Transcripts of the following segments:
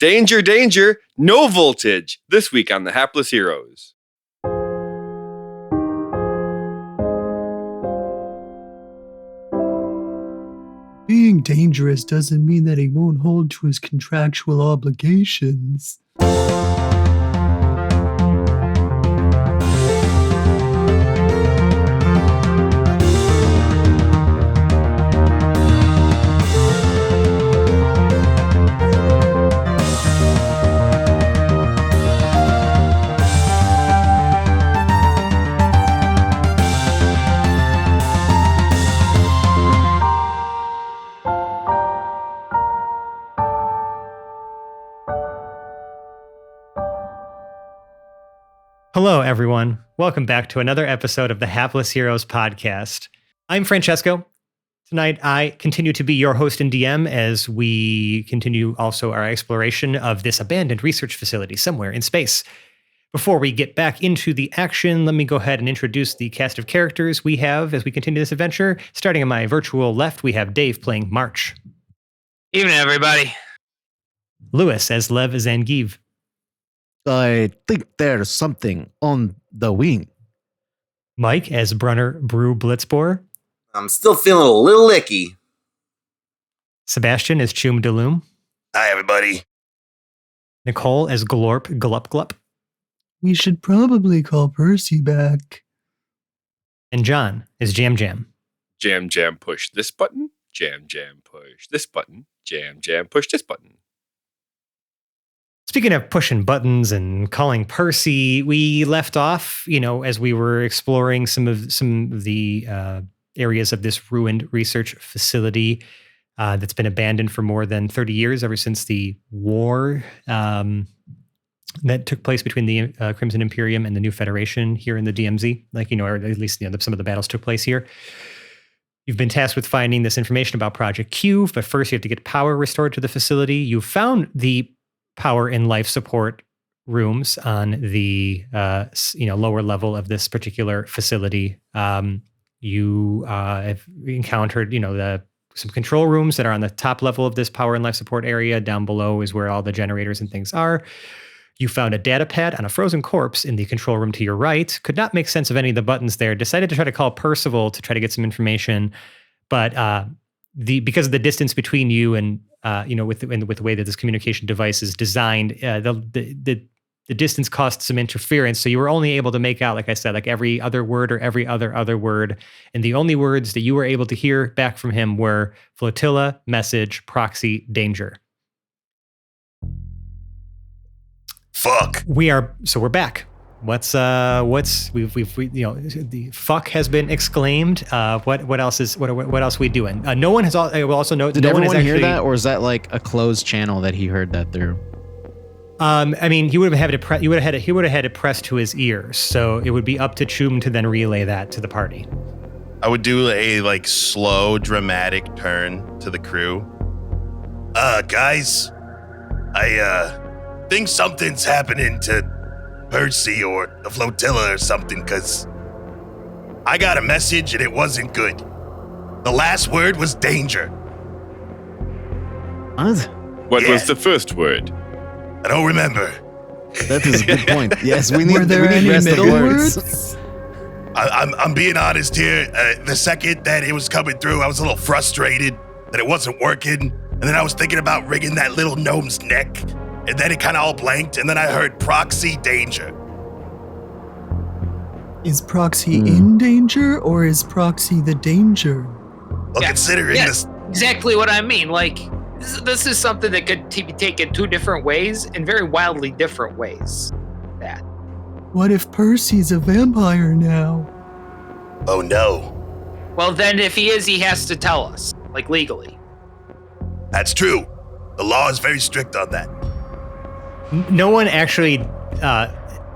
Danger, danger, no voltage. This week on The Hapless Heroes. Being dangerous doesn't mean that he won't hold to his contractual obligations. Hello, everyone. Welcome back to another episode of the Hapless Heroes podcast. I'm Francesco. Tonight, I continue to be your host and DM as we continue also our exploration of this abandoned research facility somewhere in space. Before we get back into the action, let me go ahead and introduce the cast of characters we have as we continue this adventure. Starting on my virtual left, we have Dave playing March. Evening, everybody. Lewis as Lev Zangiv. I think there's something on the wing. Mike as Brunner Brew Blitzboar. I'm still feeling a little licky. Sebastian as Chum Deloom. Hi, everybody. Nicole as Glorp Glup Glup. We should probably call Percy back. And John as Jam Jam. Jam, jam, push this button. Jam, jam, push this button. Jam, jam, push this button. Speaking of pushing buttons and calling Percy, we left off, as we were exploring some of the areas of this ruined research facility that's been abandoned for more than 30 years, ever since the war that took place between the Crimson Imperium and the New Federation here in the DMZ. Or at least some of the battles took place here. You've been tasked with finding this information about Project Q, but first you have to get power restored to the facility. You found the power and life support rooms on the lower level of this particular facility. You have encountered some control rooms that are on the top level of this power and life support area. Down below is where all the generators and things are. You found a data pad on a frozen corpse in the control room to your right. Could not make sense of any of the buttons there. Decided to try to call Percival to try to get some information, but because of the distance between you and with the way that this communication device is designed, the distance caused some interference. So you were only able to make out, like I said, every other word or every other word. And the only words that you were able to hear back from him were flotilla, message, proxy, danger. Fuck. We're back. The fuck has been exclaimed. What else are we doing? No one has. I will also note. Did no everyone one hear that, or is that like a closed channel that he heard that through? He would have had it pressed to his ears, so it would be up to Chum to then relay that to the party. I would do a slow, dramatic turn to the crew. Guys, I think something's happening to Percy or the flotilla or something, because I got a message and it wasn't good. The last word was danger. What was the first word? I don't remember. That is a good point. Yes, we need. Were there we need any rest of middle words. words? I'm being honest here. The second that it was coming through, I was a little frustrated that it wasn't working, and then I was thinking about wringing that little gnome's neck. And then it kind of all blanked, and then I heard proxy danger. Is Proxy in danger, or is Proxy the danger? Well, considering this... Exactly what I mean. This is something that could be taken two different ways, in very wildly different ways. That. What if Percy's a vampire now? Oh, no. Well, then if he is, he has to tell us, legally. That's true. The law is very strict on that. No one actually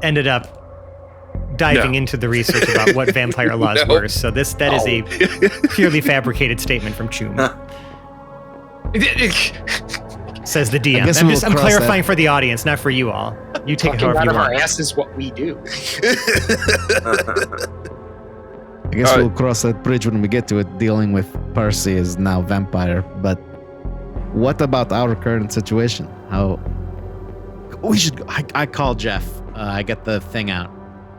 ended up diving into the research about what vampire laws were. So that is a purely fabricated statement from Chum. Says the DM. I'm clarifying for the audience, not for you all. You take it however you want. Our ass is what we do. I guess we'll cross that bridge when we get to it. Dealing with Percy is now vampire, but what about our current situation? How We should. I call Jeff. I get the thing out.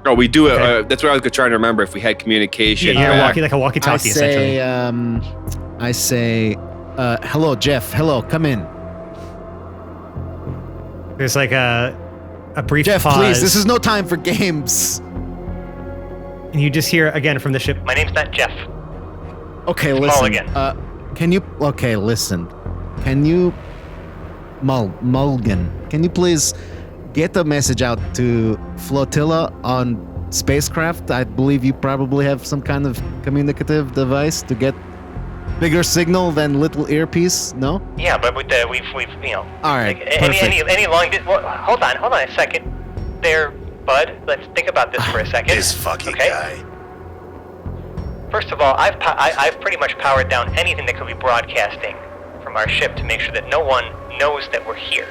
Oh, we do it. Okay. That's what I was trying to remember. If we had communication, Yeah, back. like a walkie-talkie, essentially. I say, hello, Jeff. Hello, come in. There's like a brief Jeff, pause. please. This is no time for games. And you just hear again from the ship. My name's not Jeff. Okay, It's listen. Mulligan. Can you? Okay, listen. Can you, Mulligan? Can you please get a message out to Flotilla on spacecraft? I believe you probably have some kind of communicative device to get bigger signal than little earpiece. No? Yeah, but with the, we've you know. All right. Like, Perfect. any long. Well, hold on a second. There, bud. Let's think about this for a second. This fucking Okay? guy. First of all, I've pretty much powered down anything that could be broadcasting from our ship to make sure that no one knows that we're here.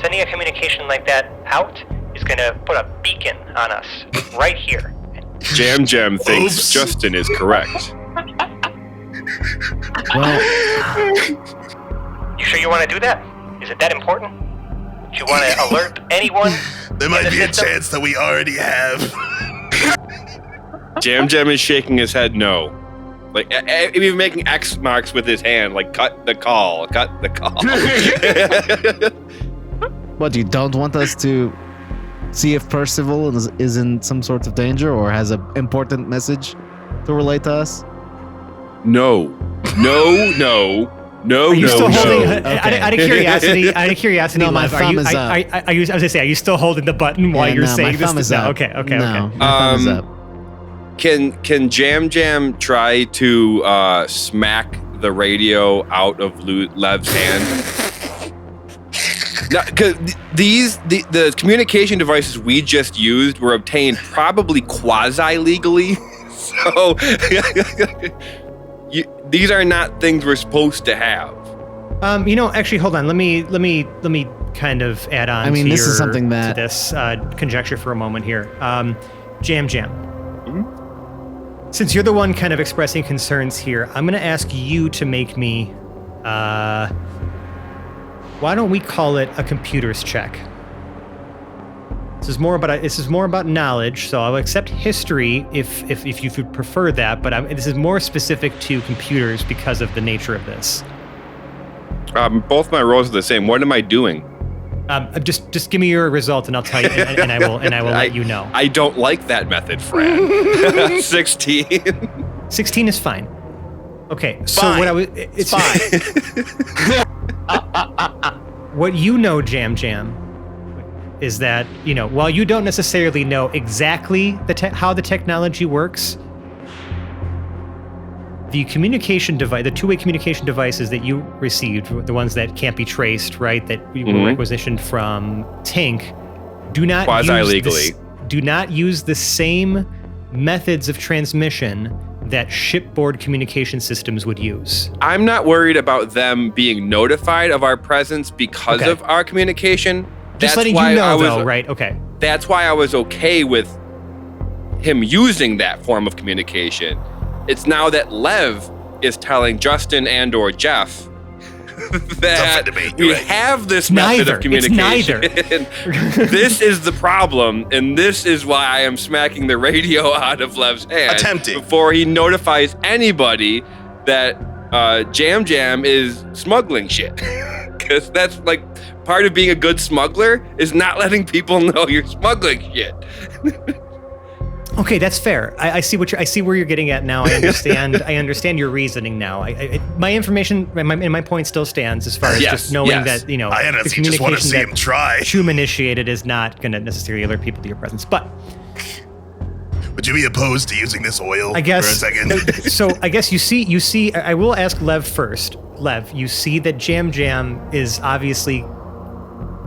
Sending a communication like that out is going to put a beacon on us right here. Jam thinks Oops. Justin is correct. Well, You sure you want to do that? Is it that important? Do you want to alert anyone? There might in the be a system? chance that we already have. Jam is shaking his head no. Like, even making X marks with his hand, like, cut the call. what, you don't want us to see if Percival is in some sort of danger or has an important message to relate to us? No. Are you still holding? Okay. Out of curiosity, No, my Lev, thumb is up. I was gonna say, are you still holding the button while Yeah, you're no, saying my this? thumb is No, up. okay. No, my thumb is up. Can Jam try to smack the radio out of Lev's hand? Now, because the communication devices we just used were obtained probably quasi-legally, so these are not things we're supposed to have. Actually, hold on. Let me kind of add on. I mean, to this is something that- to this conjecture for a moment here. Jam. Mhm. Since you're the one kind of expressing concerns here, I'm going to ask you to make me. Why don't we call it a computer's check? This is more about knowledge, so I'll accept history if you would prefer that. But this is more specific to computers because of the nature of this. Both my roles are the same. What am I doing? Just give me your result, and I'll tell you, and I will let you know. I don't like that method, Fran. 16. 16 is fine. Okay, so Fine. what I was it's Fine. what you know, Jam, is that while you don't necessarily know exactly how the technology works, the communication device, the two-way communication devices that you received, the ones that can't be traced, right, that were requisitioned from Tink, do not Quasi-legally. do not use the same methods of transmission that shipboard communication systems would use. I'm not worried about them being notified of our presence because Okay. of our communication. Just That's letting why you know, I was, though, right? Okay. That's why I was okay with him using that form of communication. It's now that Lev is telling Justin and or Jeff that Tough debate, we you're right. have this Neither. method of communication. It's This is the problem, and this is why I am smacking the radio out of Lev's hand Attempting. before he notifies anybody that Jam is smuggling shit. Because that's like part of being a good smuggler is not letting people know you're smuggling shit. Okay, that's fair. I see I see where you're getting at now. I understand. I understand your reasoning now. My information and my point still stands as far as Yes, just knowing yes. that I the honestly just want to see him try. Shum initiated is not going to necessarily alert people to your presence. But Would you be opposed to using this oil I guess for a second? so. I guess you see. I will ask Lev first. Lev, you see that Jam is obviously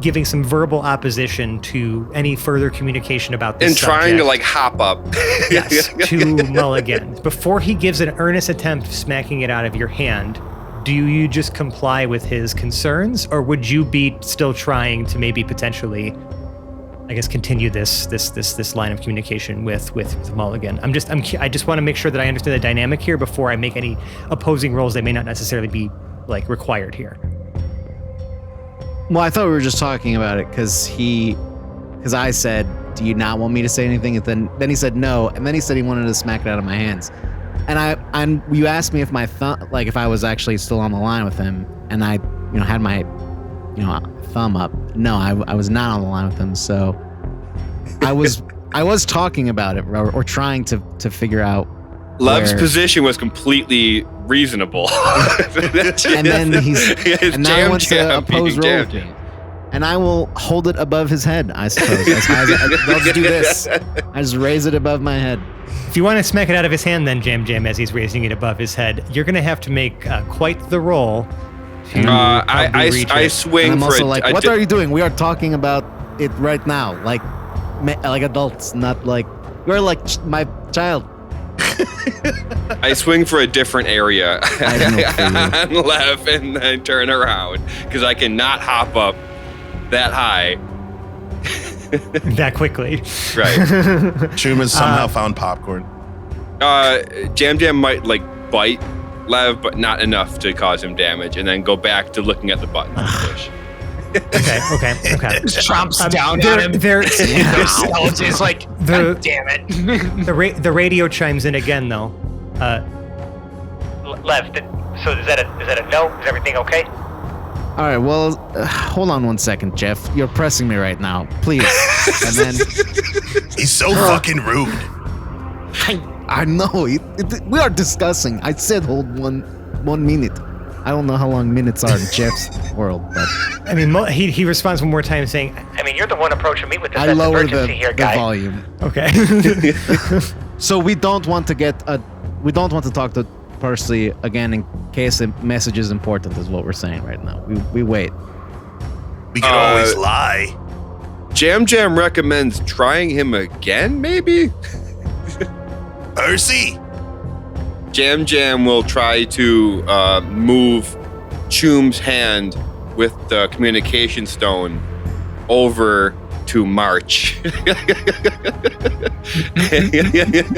giving some verbal opposition to any further communication about this And trying to subject. like hop up. Yes, to Mulligan. Before he gives an earnest attempt of smacking it out of your hand, do you just comply with his concerns, or would you be still trying to maybe potentially, I guess, continue this line of communication with Mulligan? I just want to make sure that I understand the dynamic here before I make any opposing roles that may not necessarily be like required here. Well, I thought we were just talking about it because I said, "Do you not want me to say anything?" And then he said no, and then he said he wanted to smack it out of my hands. And you asked me if my thumb, like if I was actually still on the line with him, and I, had my, thumb up. No, I was not on the line with him. So I was talking about it or trying to figure out. Lev's position was completely reasonable. And then now he wants to oppose roll with me. And I will hold it above his head, I suppose. I'll just do this. I just raise it above my head. If you want to smack it out of his hand, then Jam Jam, as he's raising it above his head, you're going to have to make quite the roll. I swing and I'm for also like, what are you doing? We are talking about it right now, like adults, not like you're like my child. I swing for a different area on left and then turn around because I cannot hop up that high that quickly. Right. Truman somehow found popcorn. Jam Jam might like bite Lev, but not enough to cause him damage, and then go back to looking at the button on the push. Okay. Trumps down on him. It's like, God damn it. The radio chimes in again, though. Lev, so is that a no? Is everything okay? All right, well, hold on one second, Jeff. You're pressing me right now. Please. And then... He's so fucking rude. I know. We are discussing. I said hold 1 minute. I don't know how long minutes are in Jeff's world, but... I mean, he responds one more time saying... I mean, you're the one approaching me with the I sense of lower urgency here, guy. the volume. Okay. So we don't want to talk to Percy again in case the message is important, is what we're saying right now. We wait. We could always lie. Jam Jam recommends trying him again, maybe? Percy! Jam Jam will try to move Choom's hand with the communication stone over to March.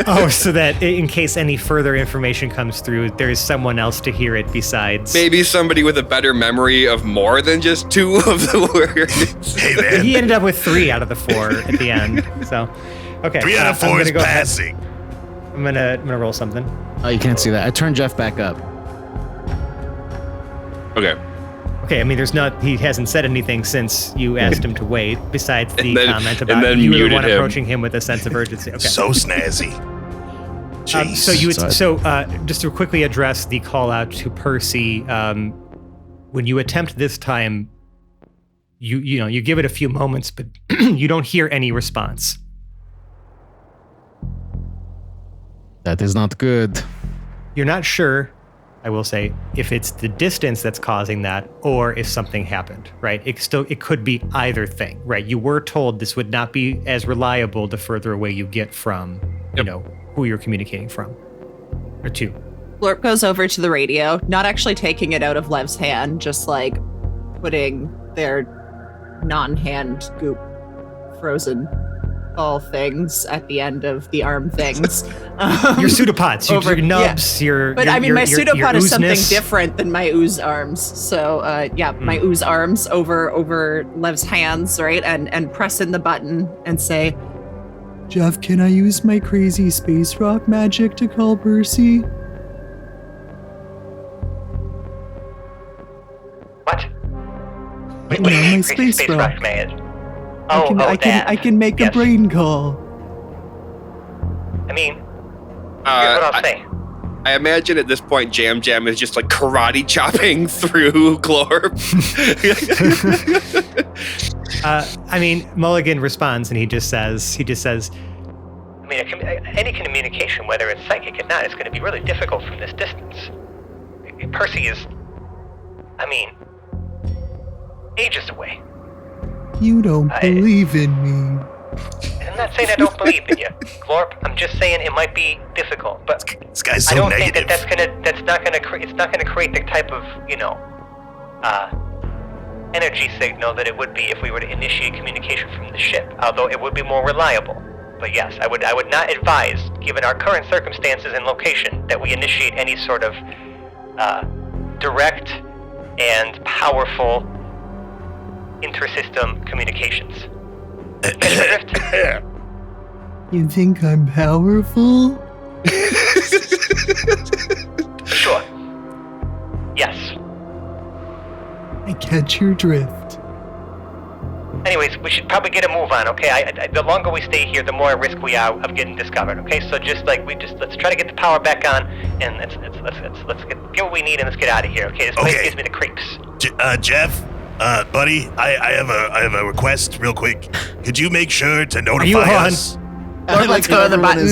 Oh, so that in case any further information comes through, there is someone else to hear it besides. Maybe somebody with a better memory of more than just 2 of the words. Hey, man. He ended up with 3 out of the 4 at the end. So, okay. 3 out of 4 is passing. I'm gonna roll something. Oh, you can't see that. I turned Jeff back up. Okay. Okay, I mean, he hasn't said anything since you asked him to wait, besides the comment about then you were the muted one him. approaching him with a sense of urgency. Okay. So snazzy. Jeez. Just to quickly address the call out to Percy, when you attempt this time, you give it a few moments, but you don't hear any response. That is not good. You're not sure, I will say, if it's the distance that's causing that or if something happened, right? It could be either thing, right? You were told this would not be as reliable the further away you get from, who you're communicating from or to. Blorp goes over to the radio, not actually taking it out of Lev's hand, just like putting their non-hand goop frozen ball things at the end of the arm things. Your pseudopods, your nubs, your. But my pseudopod your is something oozeness. different than my ooze arms. So my ooze arms over Lev's hands, right, and press in the button and say, Jeff, can I use my crazy space rock magic to call Percy? What? My Crazy space rock. man. I can make a brain call. I mean, here's what I'll say. I imagine at this point, Jam Jam is just like karate chopping through Glorp. Mulligan responds and he just says, I mean, any communication, whether it's psychic or not, is going to be really difficult from this distance. Percy is, ages away. You don't believe in me. I'm not saying I don't believe in you, Glorp. I'm just saying it might be difficult, but This guy's so I don't negative. think it's not gonna create the type of energy signal that it would be if we were to initiate communication from the ship. Although it would be more reliable. But yes, I would not advise, given our current circumstances and location, that we initiate any sort of direct and powerful inter-system communications. Catch my drift? You think I'm powerful? Sure. Yes. I catch your drift. Anyways, we should probably get a move on, okay? The longer we stay here, the more at risk we are of getting discovered, okay? So let's try to get the power back on, and let's get what we need, and let's get out of here, okay? This place gives me the creeps. Jeff, buddy, I have a request real quick. Could you make sure to notify you on? us? Let's go to the button.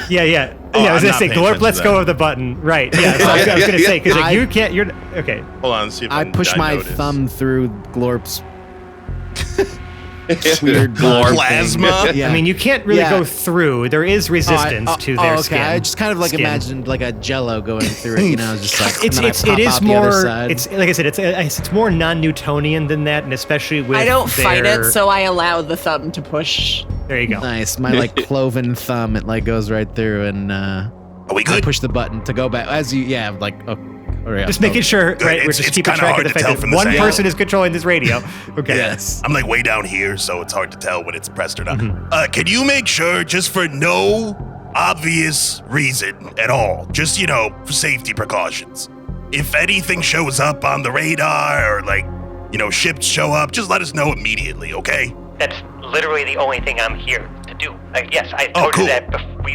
Yeah. Oh, I was I'm gonna say, not paying Glorp, attention let's to go that. of the button. Right. Yeah. So I was gonna say because you can't. You're okay. Hold on, let's see if I push my notice. thumb through Glorp's weird Glorp Plasma? Yeah. I mean, you can't really Yeah. go through. There is resistance to their okay. skin. I just kind of like Skin. imagined like a Jello going through it, just like and then I It pop is out the other more. side. It's like I said. It's more non-Newtonian than that, and especially with I don't fight their- it, so I allow the thumb to push. There you go. Nice. My like cloven thumb, it like goes right through, and Are we I good? push the button to go back. As you, Just making sure, Good. right? We're It's just keeping kinda track hard of the to fact tell that from the one sound. person is controlling this radio. Okay. Yes. I'm like way down here, so it's hard to tell when it's pressed or not. Mm-hmm. Can you make sure, just for no obvious reason at all, just, for safety precautions, if anything shows up on the radar or ships show up, just let us know immediately, okay? That's literally the only thing I'm here to do. Yes, I Oh, told cool. you that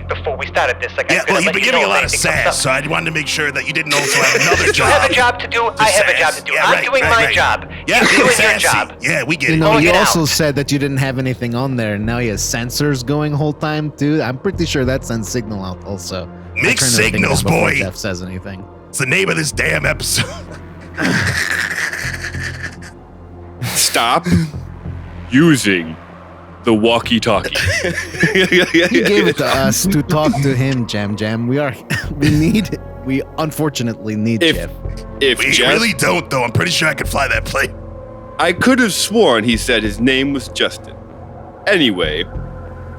before we started this. Yeah, well, you've been giving a lot of sass, so I wanted to make sure that you didn't also have another You job. have a job to do. I have a job to do. Yeah, I'm right, doing right, my right. job. Yeah, You're being doing your sassy. job. Yeah, we get You it. know, Pulling you it also out. said that you didn't have anything on there, and now he has sensors going whole time too. I'm pretty sure that sends signal out also. I Mixed turn everything signals, down before boy. Jeff says anything. It's the name of this damn episode. Stop using the walkie-talkie. He gave it to us to talk to him, Jam. We unfortunately need Jeff. If We Jeff, really don't, though. I'm pretty sure I could fly that plane. I could have sworn he said his name was Justin. Anyway,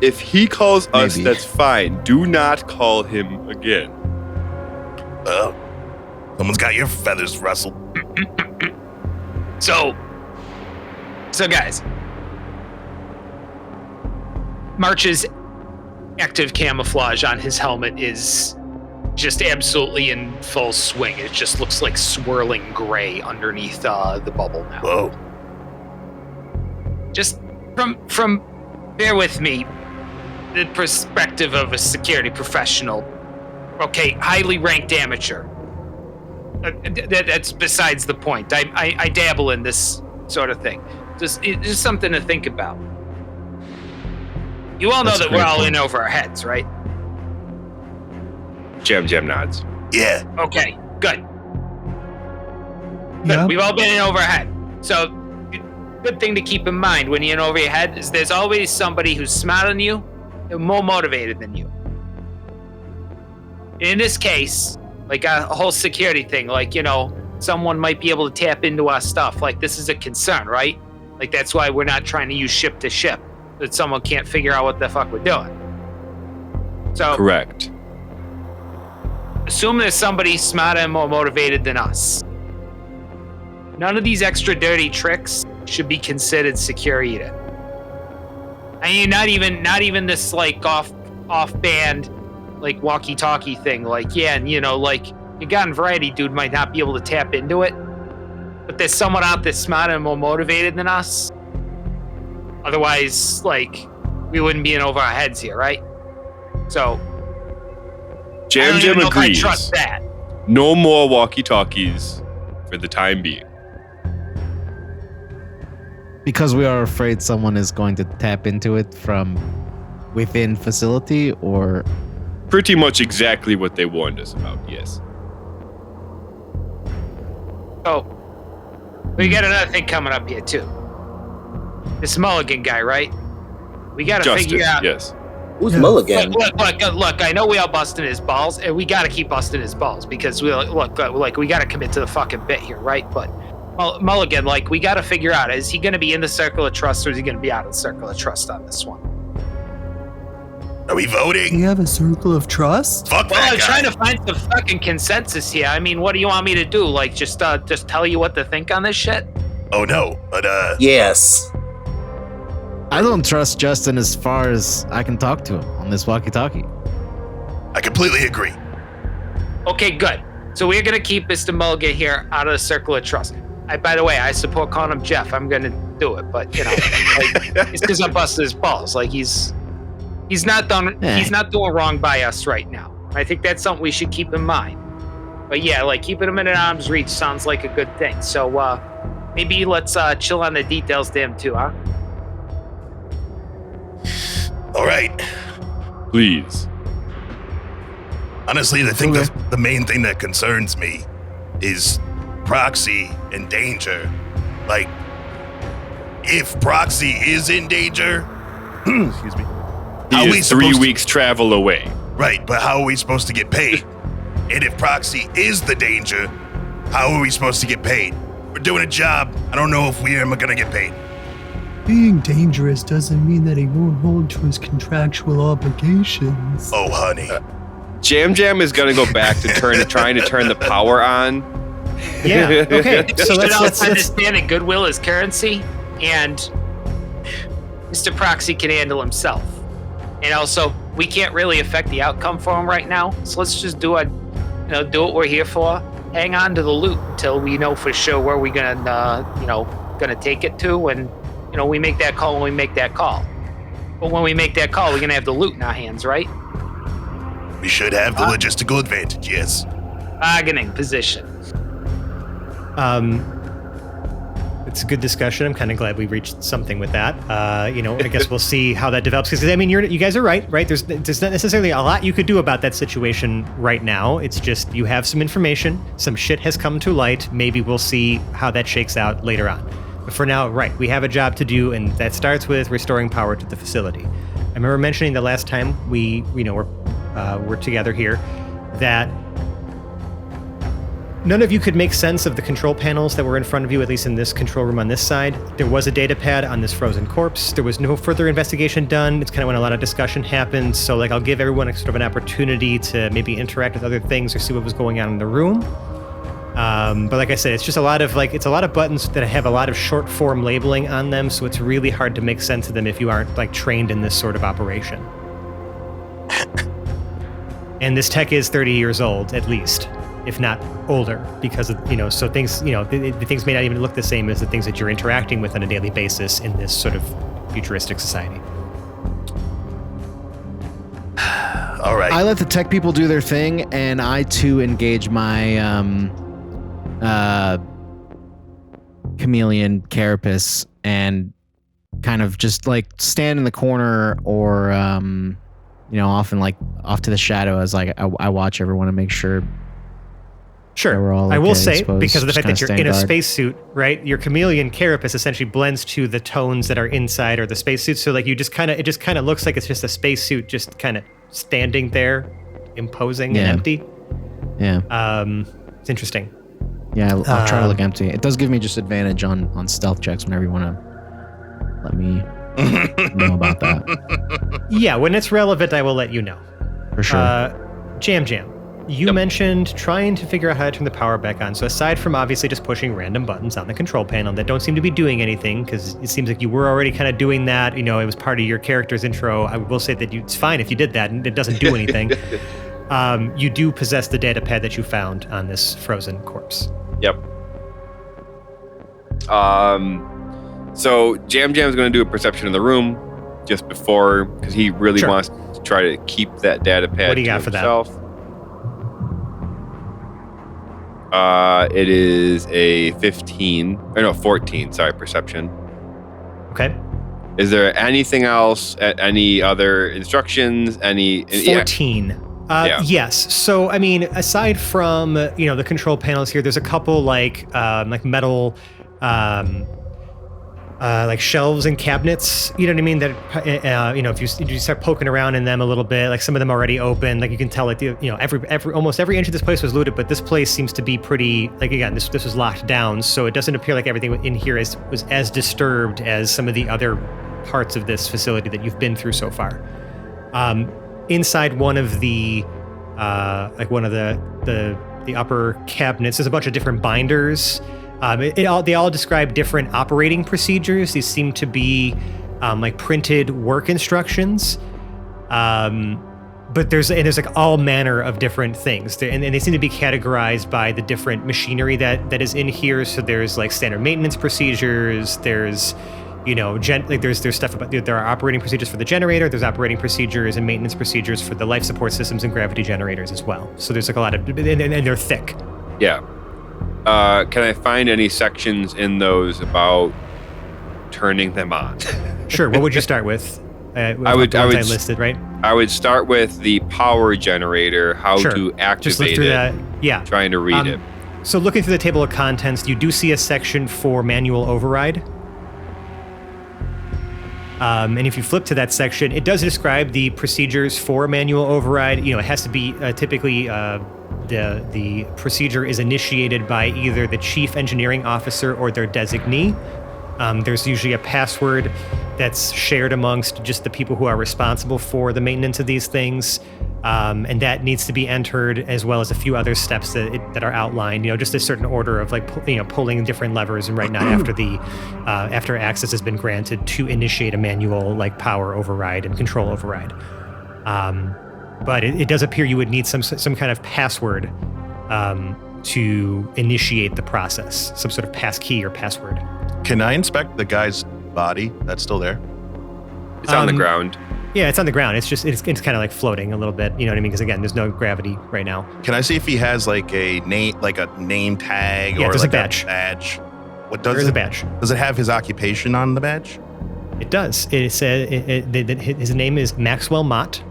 if he calls us, Maybe. that's fine. Do not call him again. Someone's got your feathers rustled. So guys, March's active camouflage on his helmet is just absolutely in full swing. It just looks like swirling gray underneath the bubble now. Whoa. Just from bear with me, the perspective of a security professional. Okay, highly ranked amateur. That's besides the point. I dabble in this sort of thing. It's just something to think about. You all know That's a that we're great all point. in over our heads, right? Jam nods. Yeah. Okay, good. Yeah. We've all been in over our head. So, good thing to keep in mind when you're in over your head is there's always somebody who's smarter than you and more motivated than you. In this case, like a whole security thing, someone might be able to tap into our stuff. Like, this is a concern, right? Like, that's why we're not trying to use ship to ship, that someone can't figure out what the fuck we're doing. So, Correct. assume there's somebody smarter and more motivated than us. None of these extra dirty tricks should be considered secure either. I mean, not even this like off band like walkie-talkie thing. Like, yeah, and your garden variety dude might not be able to tap into it, but there's someone out there smarter and more motivated than us. Otherwise, we wouldn't be in over our heads here, right? So, I Jam don't even know if I agrees. trust that. No more walkie-talkies for the time being. Because we are afraid someone is going to tap into it from within facility, or Pretty much exactly what they warned us about, yes. Oh, we got another thing coming up here too. This Mulligan guy, right? We got to Justice, figure out. yes. Who's Yeah. Mulligan? Look! I know we all busting his balls, and we got to keep busting his balls because we got to commit to the fucking bit here, right? But Mulligan, we got to figure out: is he going to be in the circle of trust, or is he going to be out of the circle of trust on this one? Are we We voting? have a circle of trust? Fuck Well, that I'm guy. trying to find some fucking consensus here. I mean, what do you want me to do? Just tell you what to think on this shit? Oh no, but Yes. I don't trust Justin as far as I can talk to him on this walkie-talkie. I completely agree. Okay, good. So we're gonna keep Mr. Mulligan here out of the circle of trust. By the way, I support calling him Jeff. I'm gonna do it, but like, it's because I busted his balls. Like he's not done. He's not doing wrong by us right now. I think that's something we should keep in mind. But yeah, like keeping him in an arm's reach sounds like a good thing. So maybe let's chill on the details, damn too, huh? All right. Please. Honestly, I think the main thing that concerns me is Proxy and danger. Like, if Proxy is in danger, excuse me, He is 3 weeks travel away. Right, but how are we supposed to get paid? And if Proxy is the danger, how are we supposed to get paid? We're doing a job. I don't know if we are going to get paid. Being dangerous doesn't mean that he won't hold to his contractual obligations. Oh, honey. Jam Jam is going to go back to trying to turn the power on. Yeah. Okay. So let's understand that goodwill is currency, and Mr. Proxy can handle himself. And also, we can't really affect the outcome for him right now. So let's just do what we're here for. Hang on to the loot till we know for sure where we're gonna take it to, and we make that call when we make that call. But when we make that call, we're gonna have the loot in our hands, right? We should have the logistical advantage, yes. Bargaining position. It's a good discussion. I'm kind of glad we reached something with that. I guess we'll see how that develops. Because I mean, you guys are right? There's not necessarily a lot you could do about that situation right now. It's just you have some information. Some shit has come to light. Maybe we'll see how that shakes out later on. But for now, right, we have a job to do, and that starts with restoring power to the facility. I remember mentioning the last time we're together here that none of you could make sense of the control panels that were in front of you, at least in this control room on this side. There was a data pad on this frozen corpse. There was no further investigation done. It's kind of when a lot of discussion happened. So I'll give everyone sort of an opportunity to maybe interact with other things or see what was going on in the room. But like I said, it's just a lot of buttons that have a lot of short form labeling on them. So it's really hard to make sense of them if you aren't trained in this sort of operation. And this tech is 30 years old, at least, if not older, because of, so things, the things may not even look the same as the things that you're interacting with on a daily basis in this sort of futuristic society. All right. I let the tech people do their thing, and I too engage my chameleon carapace and kind of just stand in the corner or often off to the shadow as I watch everyone and make sure. Sure. We're all I will okay, say, suppose, because of the fact that you're in a guard. spacesuit, right? Your chameleon carapace essentially blends to the tones that are inside or the spacesuit. So it just kind of looks like it's just a spacesuit just kind of standing there, imposing and empty. Yeah. It's interesting. Yeah, I'll try to look empty. It does give me just advantage on stealth checks whenever you want to let me know about that. Yeah, when it's relevant, I will let you know. For sure. Jam. You mentioned trying to figure out how to turn the power back on. So aside from obviously just pushing random buttons on the control panel that don't seem to be doing anything, because it seems like you were already kind of doing that. It was part of your character's intro. I will say that it's fine if you did that and it doesn't do anything. You do possess the data pad that you found on this frozen corpse. Yep. So Jam Jam's going to do a perception of the room just before, because he really wants to try to keep that data pad What do you to got for himself. It is a 14, perception. Okay. Is there anything else, any other instructions, 14. Yeah. Yes. So, I mean, aside from, the control panels here, there's a couple metal, shelves and cabinets, you know what I mean? That, if you start poking around in them a little bit, some of them already open, you can tell almost every inch of this place was looted, but this place seems to be pretty, again, this was locked down. So it doesn't appear like everything in here was as disturbed as some of the other parts of this facility that you've been through so far. Inside one of the upper cabinets, there's a bunch of different binders. They all describe different operating procedures. These seem to be like printed work instructions. But there's like all manner of different things, and they seem to be categorized by the different machinery that is in here. So there's like standard maintenance procedures. There's there's stuff about there are operating procedures for the generator. There's operating procedures and maintenance procedures for the life support systems and gravity generators as well. So there's like a lot of, and they're thick. Yeah. Can I find any sections in those about turning them on? Sure. What would you start with? I listed, right? I would start with the power generator, how Sure. to activate Just look through it. that. Yeah. Trying to read it. So looking through the table of contents, you do see a section for manual override. And if you flip to that section, it does describe the procedures for manual override. It has to be typically the procedure is initiated by either the chief engineering officer or their designee. There's usually a password that's shared amongst just the people who are responsible for the maintenance of these things. And that needs to be entered, as well as a few other steps that are outlined, just a certain order of like, pulling different levers and whatnot after access has been granted to initiate a manual like power override and control override. But it does appear you would need some kind of password to initiate the process, some sort of passkey or password. Can I inspect the guy's body that's still there? It's on the ground. Yeah, it's on the ground. It's kind of like floating a little bit. You know what I mean? Because again, there's no gravity right now. Can I see if he has like a name tag Yeah, or there's like a badge. What does There's it? a badge. Does it have his occupation on the badge? It does. It says his name is Maxwell Mott,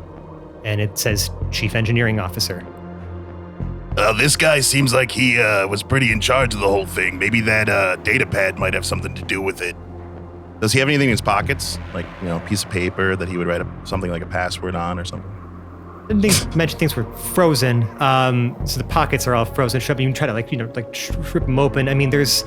and it says Chief Engineering Officer. This guy seems like he was pretty in charge of the whole thing. Maybe that data pad might have something to do with it. Does he have anything in his pockets? Like, a piece of paper that he would write something like a password on or something? Mention things were frozen. So the pockets are all frozen shut. You can try to rip them open. I mean, there's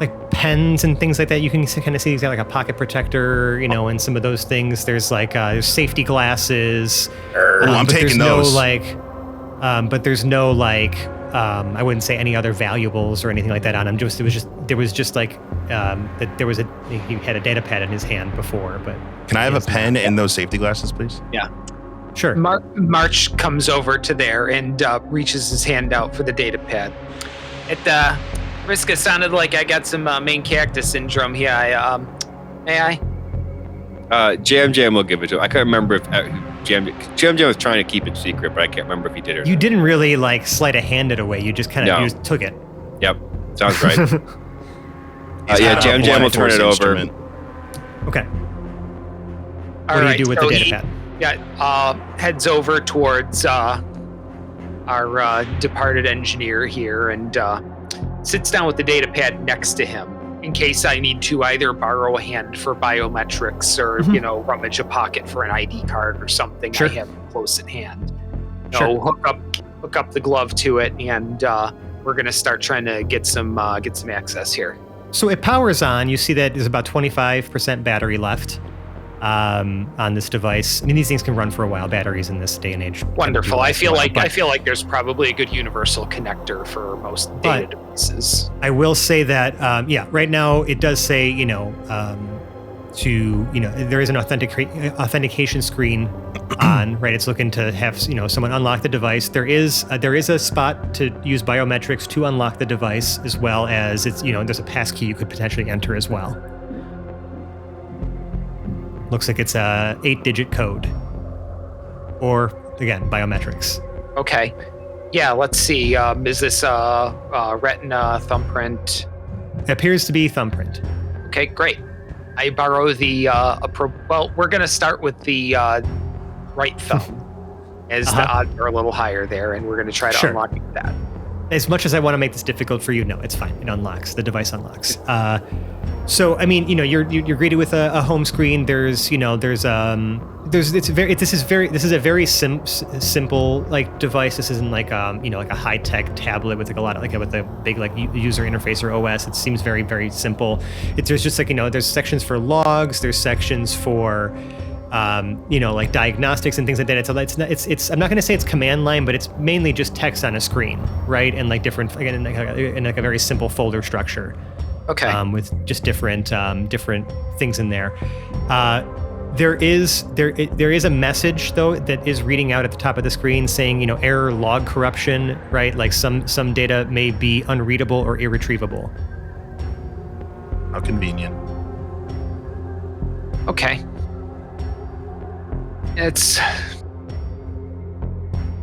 like pens and things like that. You can kind of see he's got like a pocket protector, and some of those things. There's like there's safety glasses. I'm taking those. But there's no like I wouldn't say any other valuables or anything like that on him. He had a data pad in his hand before. But can I have a pen and those safety glasses, please? Yeah. Sure. March comes over to there and reaches his hand out for the data pad. At risk, it sounded like I got some main character syndrome here. May I? Jam will give it to him. I can't remember if Jam was trying to keep it secret, but I can't remember if he did it or You not. didn't really like sleight of hand it away. You just kind of No. took it. Yep, sounds right. He's got a Jam will turn blunt it force over. instrument. Okay. All What do right, you do with so the data he- pad? Yeah, heads over towards our departed engineer here and sits down with the data pad next to him in case I need to either borrow a hand for biometrics or, rummage a pocket for an ID card or something. Sure. I have close at hand. Sure. Hook up the glove to it, and we're gonna start trying to get some access here. So it powers on. You see that there's about 25% battery left on this device. I mean, these things can run for a while. Batteries in this day and age. Wonderful. I I feel like there's probably a good universal connector for most data devices. I will say that, right now it does say, there is an authentication screen on, right? It's looking to have, someone unlock the device. There is a spot to use biometrics to unlock the device, as well as there's a passkey you could potentially enter as well. Looks like it's a 8-digit code, or again, biometrics. Okay. Yeah, let's see. Is this retina thumbprint? It appears to be thumbprint. Okay, great. I borrow the well, we're gonna start with the right thumb, as the odds are a little higher there, and we're gonna try to Sure. unlock that. As much as I want to make this difficult for you, no, it's fine. It unlocks. The device unlocks. So I mean, you're greeted with a home screen. This is a very simple like device. This isn't like like a high tech tablet with like a lot of with a big like user interface or OS. It seems very, very simple. There's just like there's sections for logs. There's sections for like diagnostics and things like that. It's I'm not going to say it's command line, but it's mainly just text on a screen, right? And like different, again, in like a very simple folder structure. Okay. With just different things in there. There is a message though that is reading out at the top of the screen saying, error log corruption, right? Like some data may be unreadable or irretrievable. How convenient. Okay. It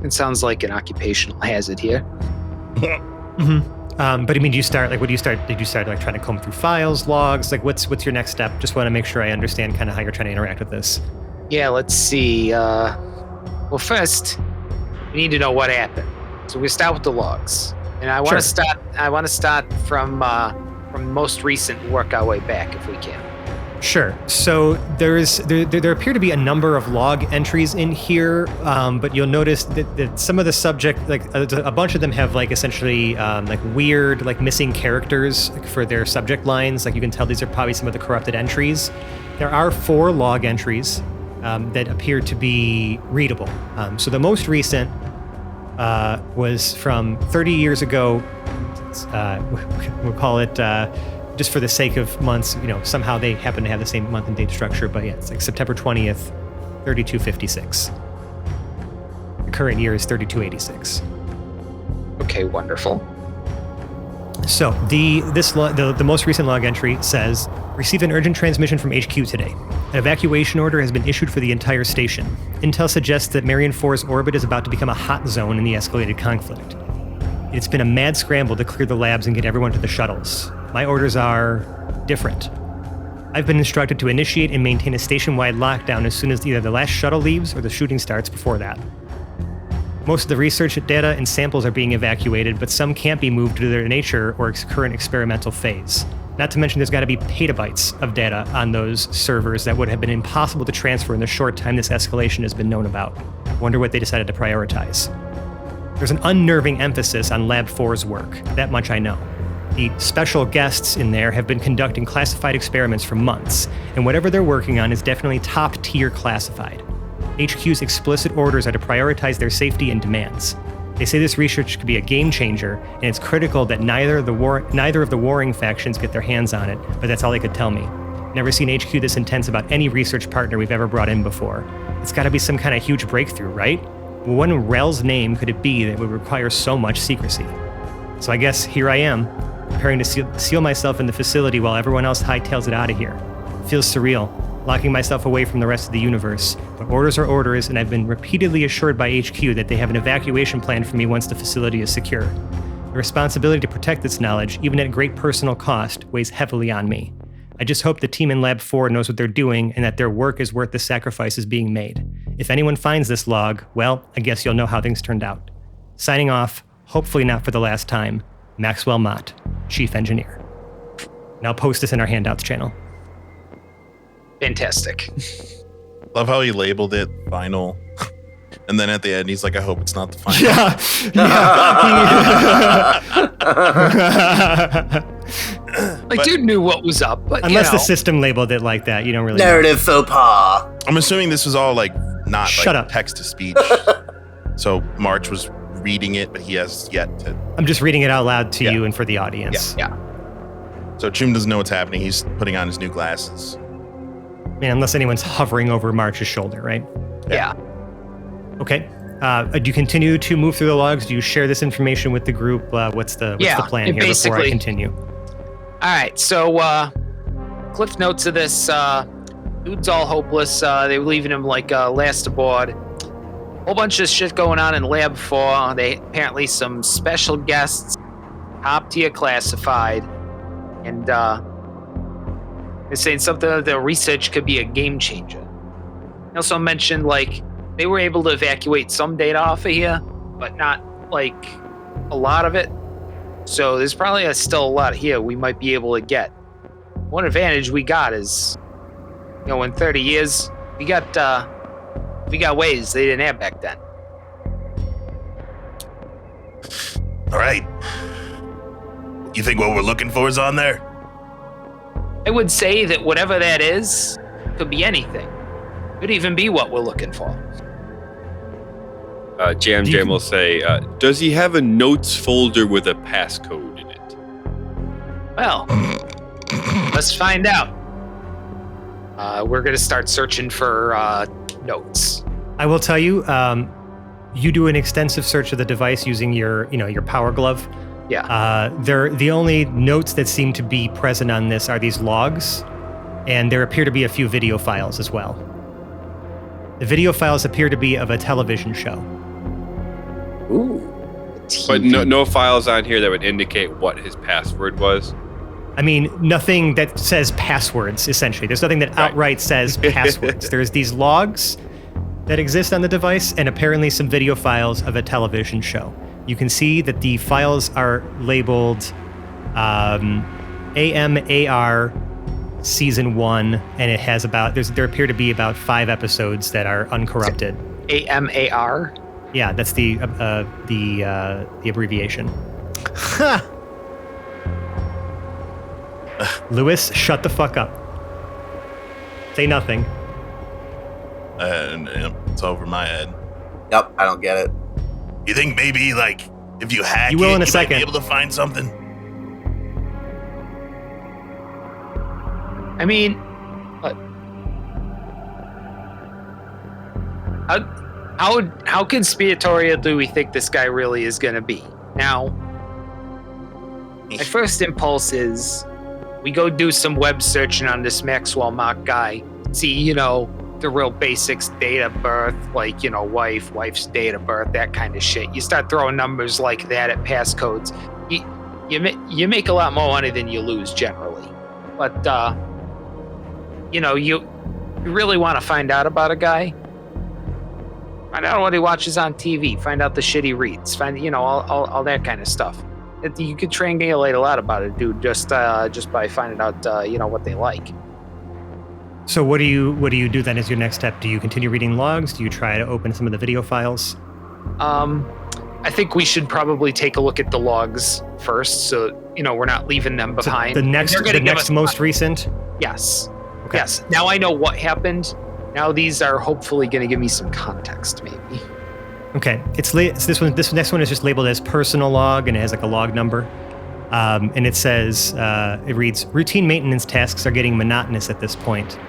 sounds like an occupational hazard here. Mm-hmm. But I mean, do you start? Did you start like trying to comb through files, logs? Like, what's your next step? Just want to make sure I understand kind of how you're trying to interact with this. Yeah, let's see. Well, first, we need to know what happened. So we start with the logs, and I want to start from most recent, and work our way back if we can. Sure. So there appear to be a number of log entries in here, but you'll notice that some of the subject, like a bunch of them have like essentially like weird, like missing characters for their subject lines. Like you can tell these are probably some of the corrupted entries. There are 4 log entries that appear to be readable. So the most recent was from 30 years ago. We'll call it. Just for the sake of months, somehow they happen to have the same month and date structure, but yeah, it's like September 20th, 3256. The current year is 3286. Okay, wonderful. So the most recent log entry says, received an urgent transmission from HQ today. An evacuation order has been issued for the entire station. Intel suggests that Marion 4's orbit is about to become a hot zone in the escalated conflict. It's been a mad scramble to clear the labs and get everyone to the shuttles. My orders are different. I've been instructed to initiate and maintain a station-wide lockdown as soon as either the last shuttle leaves or the shooting starts before that. Most of the research data and samples are being evacuated, but some can't be moved due to their nature or current experimental phase. Not to mention there's got to be petabytes of data on those servers that would have been impossible to transfer in the short time this escalation has been known about. Wonder what they decided to prioritize. There's an unnerving emphasis on Lab 4's work. That much I know. The special guests in there have been conducting classified experiments for months, and whatever they're working on is definitely top-tier classified. HQ's explicit orders are to prioritize their safety and demands. They say this research could be a game changer, and it's critical that neither of the warring factions get their hands on it, but that's all they could tell me. Never seen HQ this intense about any research partner we've ever brought in before. It's gotta be some kind of huge breakthrough, right? What in Rel's name could it be that would require so much secrecy? So I guess here I am, preparing to seal myself in the facility while everyone else hightails it out of here. Feels surreal, locking myself away from the rest of the universe. But orders are orders, and I've been repeatedly assured by HQ that they have an evacuation plan for me once the facility is secure. The responsibility to protect this knowledge, even at great personal cost, weighs heavily on me. I just hope the team in Lab 4 knows what they're doing and that their work is worth the sacrifices being made. If anyone finds this log, well, I guess you'll know how things turned out. Signing off, hopefully not for the last time, Maxwell Mott, Chief Engineer. And I'll post this in our handouts channel. Fantastic. Love how he labeled it final. And then at the end, he's like, I hope it's not the final. Like, dude knew what was up, but unless the system labeled it like that, you don't really Narrative faux pas. I'm assuming this was all like not Shut like up. text to speech. So March was reading it, but he has yet to. I'm just reading it out loud to you and for the audience. Yeah. So Chum doesn't know what's happening. He's putting on his new glasses. Man, unless anyone's hovering over March's shoulder, right? Yeah. Okay. Do you continue to move through the logs? Do you share this information with the group? What's the plan here before I continue? All right. So, cliff notes of this. Dude's all hopeless. They were leaving him like last aboard. Whole bunch of shit going on in Lab 4. They apparently some special guests, top tier classified, and they're saying something that the research could be a game changer. They also mentioned like they were able to evacuate some data off of here, but not like a lot of it. So there's probably still a lot here we might be able to get. One advantage we got is, in 30 years, we got ways they didn't have back then. All right. You think what we're looking for is on there? I would say that whatever that is could be anything. Could even be what we're looking for. Jam will say, does he have a notes folder with a passcode in it? Well, let's find out. We're going to start searching for notes. I will tell you, you do an extensive search of the device using your power glove. Yeah. The only notes that seem to be present on this are these logs, and there appear to be a few video files as well. The video files appear to be of a television show. Ooh. But no files on here that would indicate what his password was. I mean, nothing that says passwords, essentially. There's nothing that outright says passwords. There's these logs that exist on the device, and apparently some video files of a television show. You can see that the files are labeled AMAR Season 1, and it has there appear to be about 5 episodes that are uncorrupted. AMAR? Yeah, that's the abbreviation. Lewis, shut the fuck up. Say nothing. It's over my head. Yep, I don't get it. You think maybe, like, if you hack You will it, in a you second. might be able to find something? I mean, how conspiratorial do we think this guy really is going to be? Now, my first impulse is we go do some web searching on this Maxwell Mock guy. See, the real basics, date of birth, like, wife's date of birth, that kind of shit. You start throwing numbers like that at passcodes. You make a lot more money than you lose generally. But, you really want to find out about a guy? Find out what he watches on TV. Find out the shit he reads. Find, all that kind of stuff. You could triangulate a lot about a dude just by finding out, what they like. So what do you do then as your next step? Do you continue reading logs? Do you try to open some of the video files? I think we should probably take a look at the logs first, so we're not leaving them behind. So the next most recent? Yes. Okay. Yes. Now I know what happened. Now these are hopefully going to give me some context, maybe. Okay. This next one is just labeled as personal log, and it has like a log number. And it says, it reads, routine maintenance tasks are getting monotonous at this point.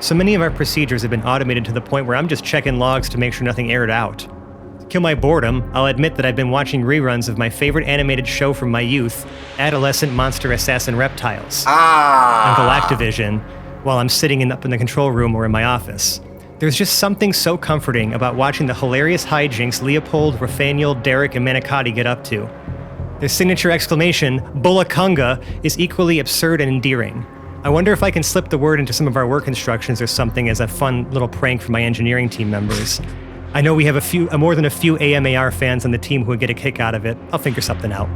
So many of our procedures have been automated to the point where I'm just checking logs to make sure nothing aired out. To kill my boredom, I'll admit that I've been watching reruns of my favorite animated show from my youth, Adolescent Monster Assassin Reptiles, on Galactivision, while I'm sitting up in the control room or in my office. There's just something so comforting about watching the hilarious hijinks Leopold, Rafael, Derek, and Manicotti get up to. Their signature exclamation, Bulakunga, is equally absurd and endearing. I wonder if I can slip the word into some of our work instructions or something as a fun little prank for my engineering team members. I know we have more than a few AMAR fans on the team who would get a kick out of it. I'll figure something out.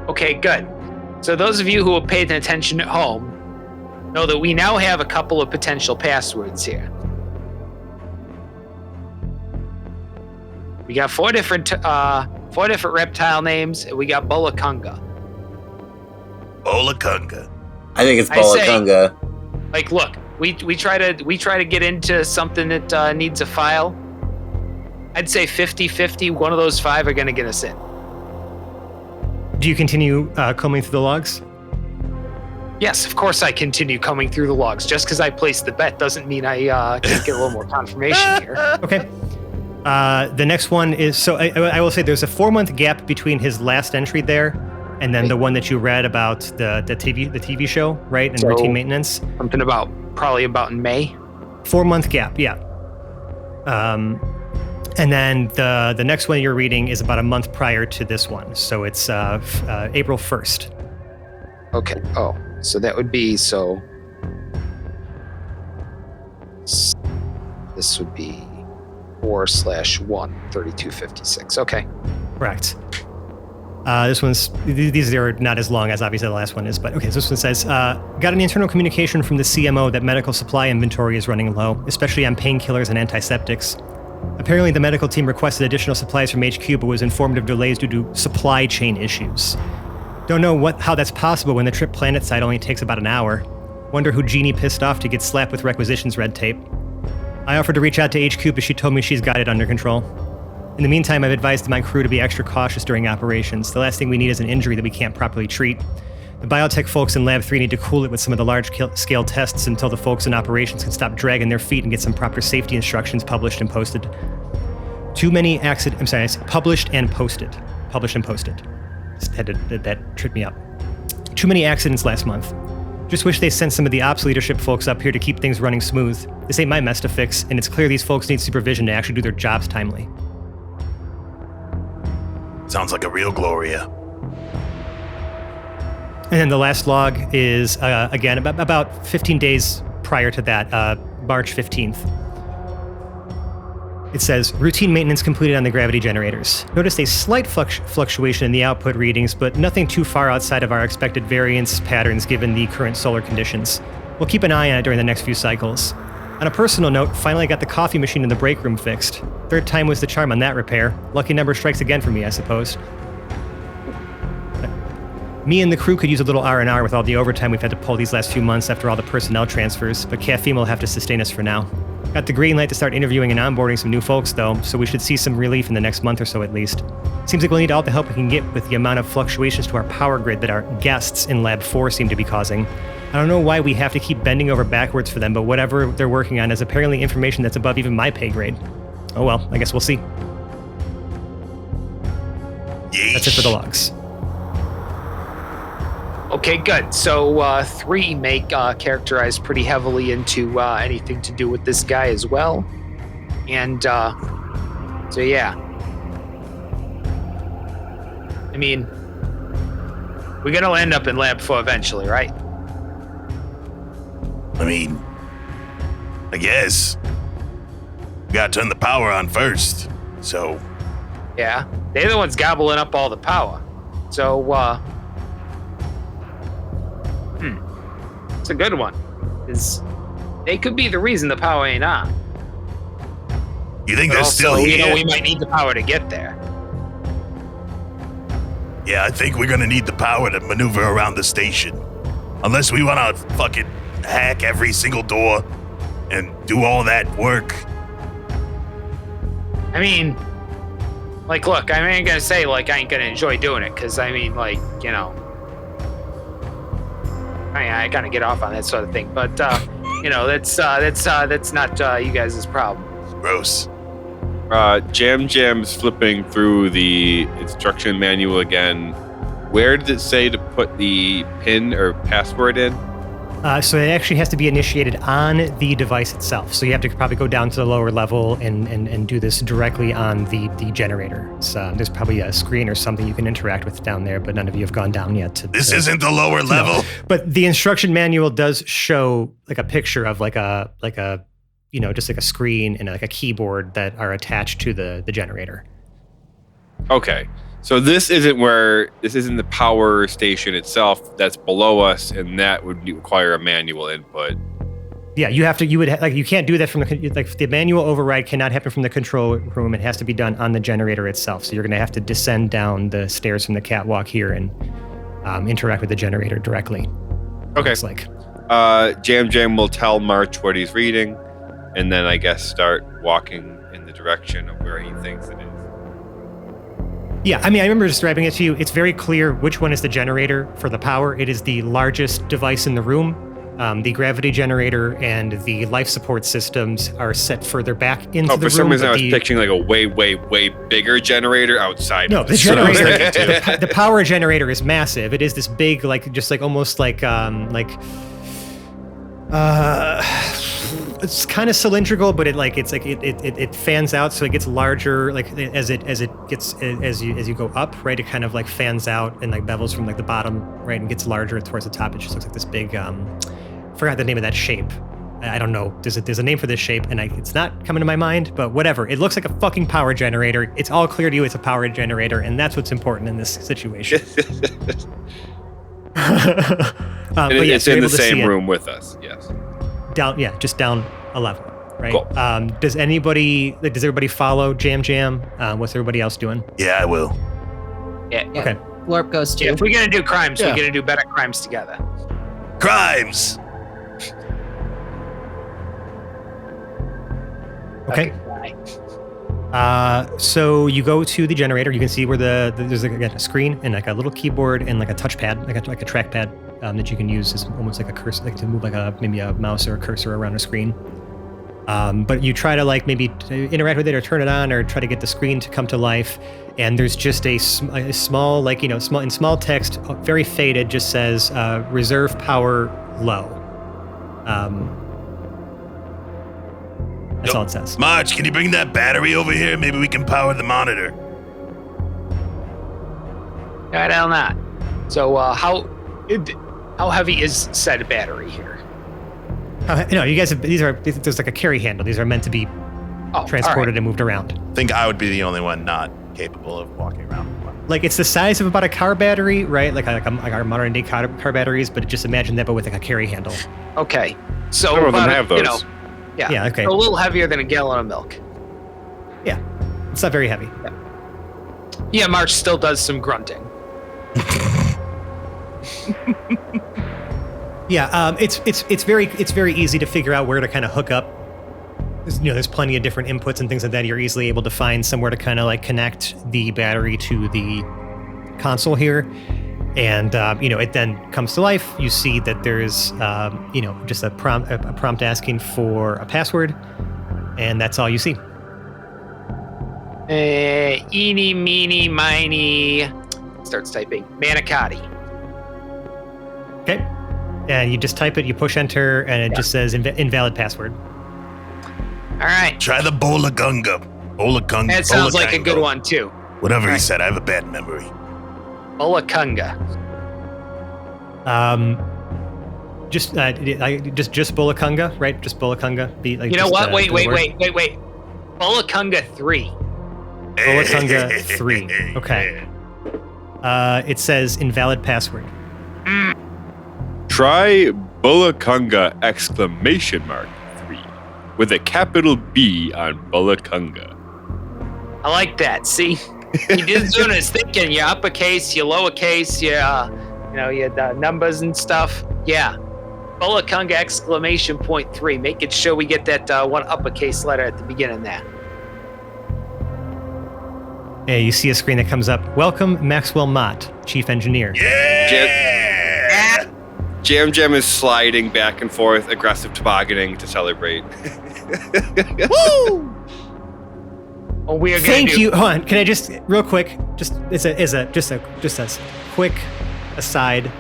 Okay, good. So those of you who have paid attention at home know that we now have a couple of potential passwords here. We got four different reptile names, and we got Bulakunga. Bulakunga. I think it's Bulakunga. Like, look, we try to get into something that needs a file. I'd say 50-50. One of those 5 are going to get us in. Do you continue combing through the logs? Yes, of course I continue combing through the logs. Just because I placed the bet doesn't mean I can't get a little more confirmation here. Okay. The next one is, so I will say there's a 4-month gap between his last entry there and then the one that you read about the TV show, right? And So, routine maintenance. Something probably about in May. 4-month gap, yeah. And then the next one you're reading is about a month prior to this one. So it's April 1st. Okay. Oh, so that would be this would be 4/1 3256. Okay. Correct. These are not as long as obviously the last one is, but okay, so this one says, got an internal communication from the CMO that medical supply inventory is running low, especially on painkillers and antiseptics. Apparently the medical team requested additional supplies from HQ, but was informed of delays due to supply chain issues. Don't know how that's possible when the trip planetside only takes about an hour. Wonder who Jeannie pissed off to get slapped with requisitions red tape. I offered to reach out to HQ, but she told me she's got it under control. In the meantime, I've advised my crew to be extra cautious during operations. The last thing we need is an injury that we can't properly treat. The biotech folks in Lab 3 need to cool it with some of the large-scale tests until the folks in operations can stop dragging their feet and get some proper safety instructions published and posted. Published and posted. Published and posted. That tripped me up. Too many accidents last month. Just wish they sent some of the ops leadership folks up here to keep things running smooth. This ain't my mess to fix, and it's clear these folks need supervision to actually do their jobs timely. Sounds like a real Gloria. And then the last log is, again, about 15 days prior to that, March 15th. It says, routine maintenance completed on the gravity generators. Noticed a slight fluctuation in the output readings, but nothing too far outside of our expected variance patterns given the current solar conditions. We'll keep an eye on it during the next few cycles. On a personal note, finally got the coffee machine in the break room fixed. Third time was the charm on that repair. Lucky number strikes again for me, I suppose. Me and the crew could use a little R&R with all the overtime we've had to pull these last few months after all the personnel transfers, but caffeine will have to sustain us for now. Got the green light to start interviewing and onboarding some new folks, though, so we should see some relief in the next month or so at least. Seems like we'll need all the help we can get with the amount of fluctuations to our power grid that our guests in Lab 4 seem to be causing. I don't know why we have to keep bending over backwards for them, but whatever they're working on is apparently information that's above even my pay grade. Oh well, I guess we'll see. Yeesh. That's it for the logs. Okay, good. So 3 may characterize pretty heavily into anything to do with this guy as well. And so yeah. I mean, we're going to end up in Lab 4 eventually, right? I mean, I guess. We gotta turn the power on first, so. Yeah. They're the ones gobbling up all the power. So, it's a good one. They could be the reason the power ain't on. You think But they're also, still here? we might need the power to get there. Yeah, I think we're gonna need the power to maneuver around the station. Unless we wanna fucking hack every single door and do all that work. I mean, like, look, I ain't gonna say, like, I ain't gonna enjoy doing it, because, I mean, like, you know, I kind of get off on that sort of thing, but, you know, that's not you guys' problem. Gross. Jam's flipping through the instruction manual again. Where did it say to put the PIN or password in? So it actually has to be initiated on the device itself. So you have to probably go down to the lower level and do this directly on the generator. So there's probably a screen or something you can interact with down there, but none of you have gone down yet. This isn't the lower level. No. But the instruction manual does show like a picture of like a you know, just like a screen and like a keyboard that are attached to the generator. Okay. So this isn't the power station itself that's below us, and that would require a manual input. Yeah, you can't do that from the manual override cannot happen from the control room. It has to be done on the generator itself. So you're going to have to descend down the stairs from the catwalk here and interact with the generator directly. Okay. Looks like. Jam will tell March what he's reading, and then I guess start walking in the direction of where he thinks it is. Yeah, I mean, I remember describing it to you. It's very clear which one is the generator for the power. It is the largest device in the room. The gravity generator and the life support systems are set further back into the room. For some reason, I was picturing like a way, way, way bigger generator outside. No, the generator, the power generator is massive. It is this big, like, just like almost like it's kind of cylindrical, but it fans out, so it gets larger. Like as you go up, right? It kind of like fans out and like bevels from like the bottom, right, and gets larger towards the top. It just looks like this big. Forgot the name of that shape. I don't know. There's a name for this shape, and it's not coming to my mind. But whatever. It looks like a fucking power generator. It's all clear to you. It's a power generator, and that's what's important in this situation. But it's in the same room with us. Yes. Just down a level, right? Cool. Does everybody follow Jam? What's everybody else doing? Yeah, I will. Yeah. Okay. Glorp goes too. Yeah, if we're gonna do crimes, we're gonna do better crimes together. Crimes! Okay. Guy. So you go to the generator. You can see where there's like a screen and like a little keyboard and like a touchpad, like a trackpad that you can use as almost like a cursor, like to move like maybe a mouse or a cursor around a screen. But you try to like maybe interact with it or turn it on or try to get the screen to come to life. And there's just a small, like, in small text, very faded, just says reserve power low. That's all it says. Marge, can you bring that battery over here? Maybe we can power the monitor. Right on that. So how heavy is said battery here? No, you guys. There's like a carry handle. These are meant to be transported and moved around. I think I would be the only one not capable of walking around. Like it's the size of about a car battery, right? Like our modern day car batteries, but just imagine that, but with like a carry handle. Okay. So Some of them have those. Yeah, okay. A little heavier than a gallon of milk. Yeah, it's not very heavy. Yeah, March still does some grunting. Yeah, it's very easy to figure out where to kind of hook up. There's plenty of different inputs and things like that. You're easily able to find somewhere to kind of like connect the battery to the console here. And, it then comes to life. You see that there's, just a prompt asking for a password. And that's all you see. Eeny, meeny, miny. Starts typing. Manicotti. Okay. And you just type it, you push enter, and it just says invalid password. All right. Try the Bolagunga. That sounds like a good one, too. Whatever he said, I have a bad memory. Bolagunga. Just Bolagunga, right? Just Bolagunga. You know what? Wait. Bolagunga 3. Bolagunga 3. Okay. It says invalid password. Try Bolagunga ! 3 with a capital B on Bolagunga. I like that. See, he just doing his thinking. You uppercase, you lowercase, you the numbers and stuff. Yeah, Bolagunga ! 3. Making sure we get that one uppercase letter at the beginning there. Yeah, you see a screen that comes up. Welcome, Maxwell Mott, Chief Engineer. Yeah. Jam Jam is sliding back and forth, aggressive tobogganing to celebrate. Woo! Well, we are gonna Thank you. Hold on. Can I just real quick? Just a quick aside.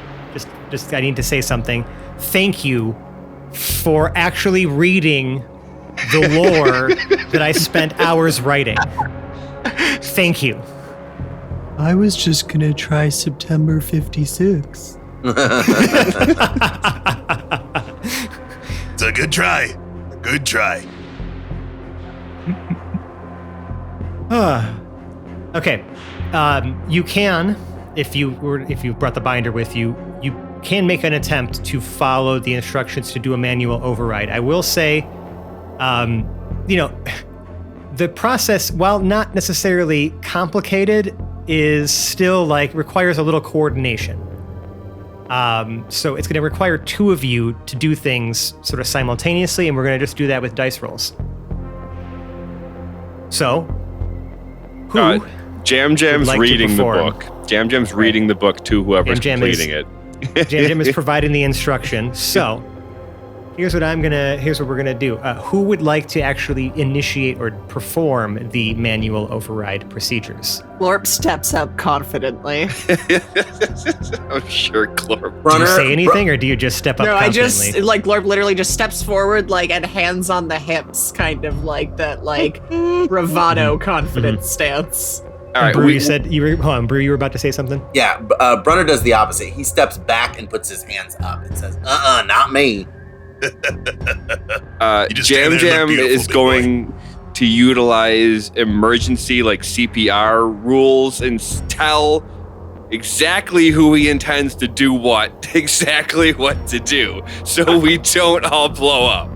Just I need to say something. Thank you for actually reading the lore that I spent hours writing. Thank you. I was just gonna try September 56. It's a good try. Good try. Okay. You can, if you brought the binder with you, you can make an attempt to follow the instructions to do a manual override. I will say, the process, while not necessarily complicated, is still requires a little coordination. So it's going to require two of you to do things sort of simultaneously, and we're going to just do that with dice rolls. So, who? Jam Jam's like reading the book. Jam Jam's reading the book to whoever's completing it. Jam Jam is providing the instruction. So, here's what we're gonna do. Who would like to actually initiate or perform the manual override procedures? Glorp steps up confidently. I'm sure Glorp. Do you say anything, or do you just step up No, confidently? I just, Glorp literally just steps forward, and hands on the hips, kind of like that, bravado confident stance. All right, Brew, Brew, you were about to say something? Yeah, Brunner does the opposite. He steps back and puts his hands up and says, not me. Jam Jam is going to utilize emergency CPR rules and tell exactly who he intends to do exactly what to do, so we don't all blow up.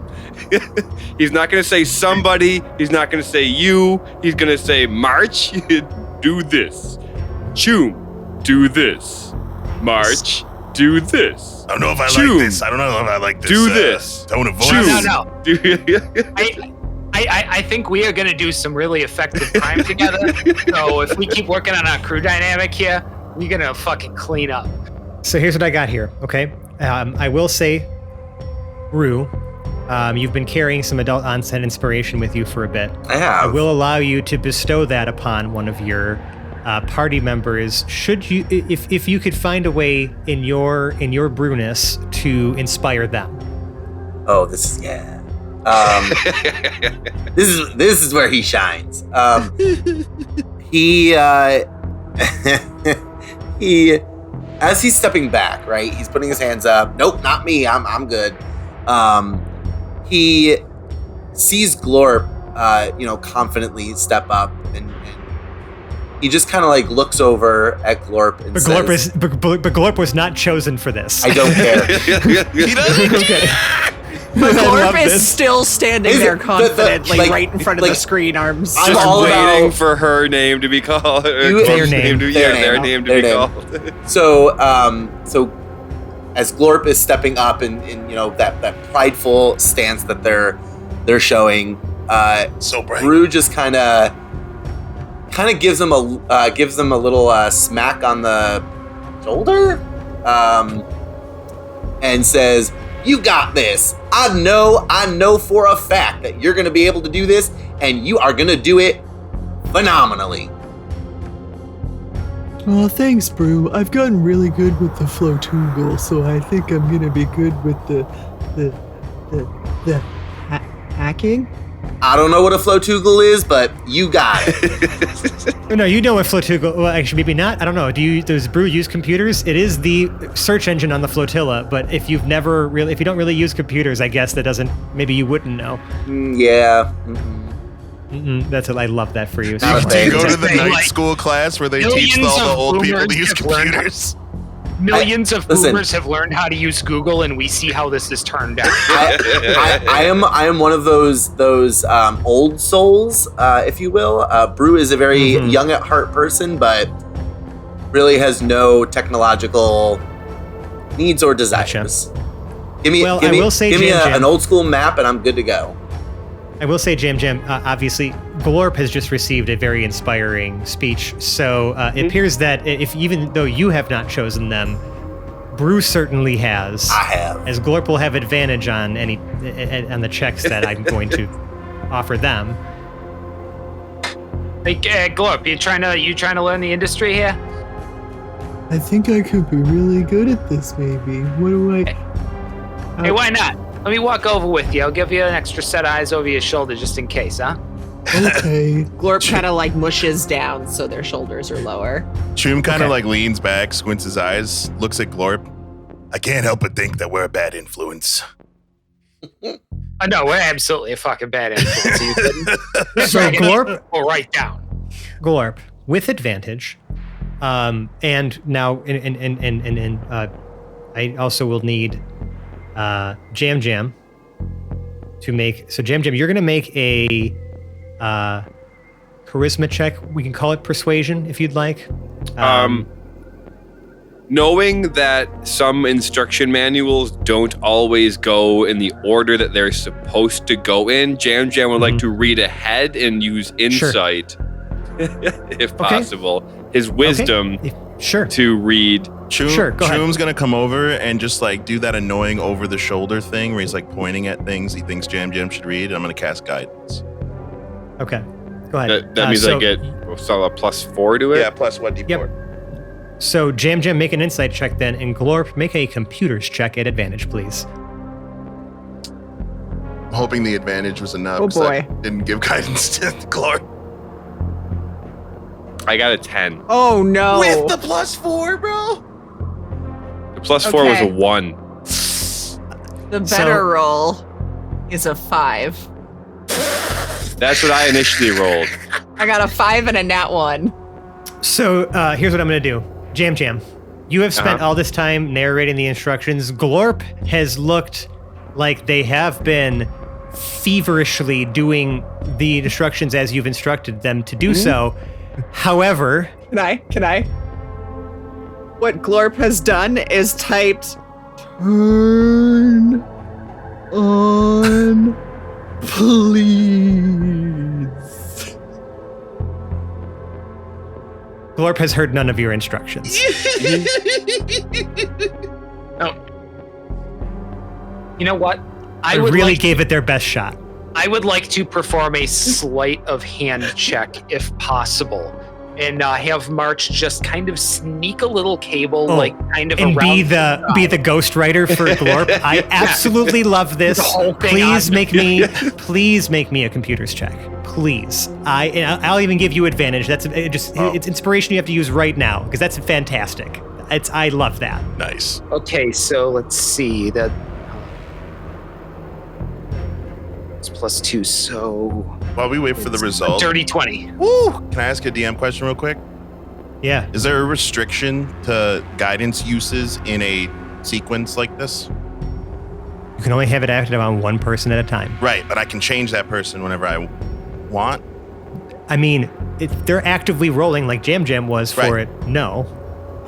He's not going to say somebody. He's not going to say you. He's going to say March, do this. Choom, do this. March, do this. I don't know if I like this. I don't know if I like this. Do this. Tone of voice. Choom. No. I think we are going to do some really effective crime together. So if we keep working on our crew dynamic here, we're going to fucking clean up. So here's what I got here, okay? I will say, Rue, you've been carrying some adult onset inspiration with you for a bit. I have. I will allow you to bestow that upon one of your party members. Should you, if you could find a way in your bruness to inspire them. Oh, this is this is where he shines. He as he's stepping back, right? He's putting his hands up. Nope, not me. I'm good. He sees Glorp, confidently step up, and he just kind of like looks over at Glorp and says, Glorp was not chosen for this. I don't care. He doesn't. Okay. But I love Glorp is this. still standing there confidently, like- right in front of like- the screen, arms. I'm Just all waiting about- for her name to be called. Their name. Their name to be called. So as Glorp is stepping up and that prideful stance that they're showing, So bright. Brew just kind of gives them a little smack on the shoulder, and says, "You got this. I know for a fact that you're gonna be able to do this, and you are gonna do it phenomenally." Oh, thanks, Brew. I've gotten really good with the Flotugal, so I think I'm gonna be good with the hacking. I don't know what a Flotugal is, but you got it. No, you know what Flotugal. Well, actually, maybe not. I don't know. Does Brew use computers? It is the search engine on the flotilla. But if you don't really use computers, I guess that doesn't. Maybe you wouldn't know. Yeah. That's what I love that for you. Not a Do you thing. go to the Like, night school class where they teach millions all the of old people to boomers use have learned- computers? Millions of listen. boomers have learned how to use Google, and we see how this has turned out. I am one of those old souls, if you will. Brew is a very young at heart person, but really has no technological needs or desires. Give me Well, I will say, give me Jam Jam. an old school map, and I'm good to go. I will say, Jam Jam, obviously, Glorp has just received a very inspiring speech. So it appears that even though you have not chosen them, Brew certainly has. I have. As Glorp will have advantage on on the checks that I'm going to offer them. Like, Glorp, you trying to learn the industry here? I think I could be really good at this, maybe. What do I... Hey, why not? Let me walk over with you. I'll give you an extra set of eyes over your shoulder just in case, huh? Okay. Glorp kind of like mushes down so their shoulders are lower. Choom kind of Okay. like leans back, squints his eyes, looks at Glorp. I can't help but think that we're a bad influence. No, we're absolutely a fucking bad influence. Are you kidding? We're So dragging Glorp- these people right down. Glorp, with advantage, and now, I also will need Jam Jam to make. So Jam Jam, you're going to make a charisma check. We can call it persuasion if you'd like. Knowing that some instruction manuals don't always go in the order that they're supposed to go in, Jam Jam would like to read ahead and use insight, if possible. His wisdom Sure. to read. Sure, go ahead. Choom's gonna come over and just like do that annoying over the shoulder thing where he's like pointing at things he thinks Jam Jam should read. And I'm gonna cast guidance. Okay. Go ahead. That means so, I get a +4 to it. Yeah, plus 1d4. Yep. So Jam Jam, make an insight check then, and Glorp, make a computers check at advantage, please. I'm hoping the advantage was enough. Oh, 'cause I boy. didn't give guidance to Glorp. I got a 10. Oh no! With the +4, bro. The +4 was Okay. a 1. The better roll is a 5. That's what I initially rolled. I got a 5 and a nat 1. So here's what I'm going to do. Jam Jam, you have spent all this time narrating the instructions. Glorp has looked like they have been feverishly doing the instructions as you've instructed them to do so. However, Can I? What Glorp has done is typed turn on Please. Glorp has heard none of your instructions. No. You know what? I really gave it their best shot. I would like to perform a sleight of hand check, if possible, and have March just kind of sneak a little cable, kind of and around. be the ghostwriter for Glorp. I absolutely love this. Please make me a computer's check. Please. I'll even give you advantage. That's it's inspiration you have to use right now because that's fantastic. I love that. Nice. Okay, so let's see that. +2, so while we wait for the result, dirty 20. Woo! Can I ask a DM question real quick? Yeah. Is there a restriction to guidance uses in a sequence like this? You can only have it active on one person at a time. Right, but I can change that person whenever I want. I mean, if they're actively rolling like Jam Jam was for it, no.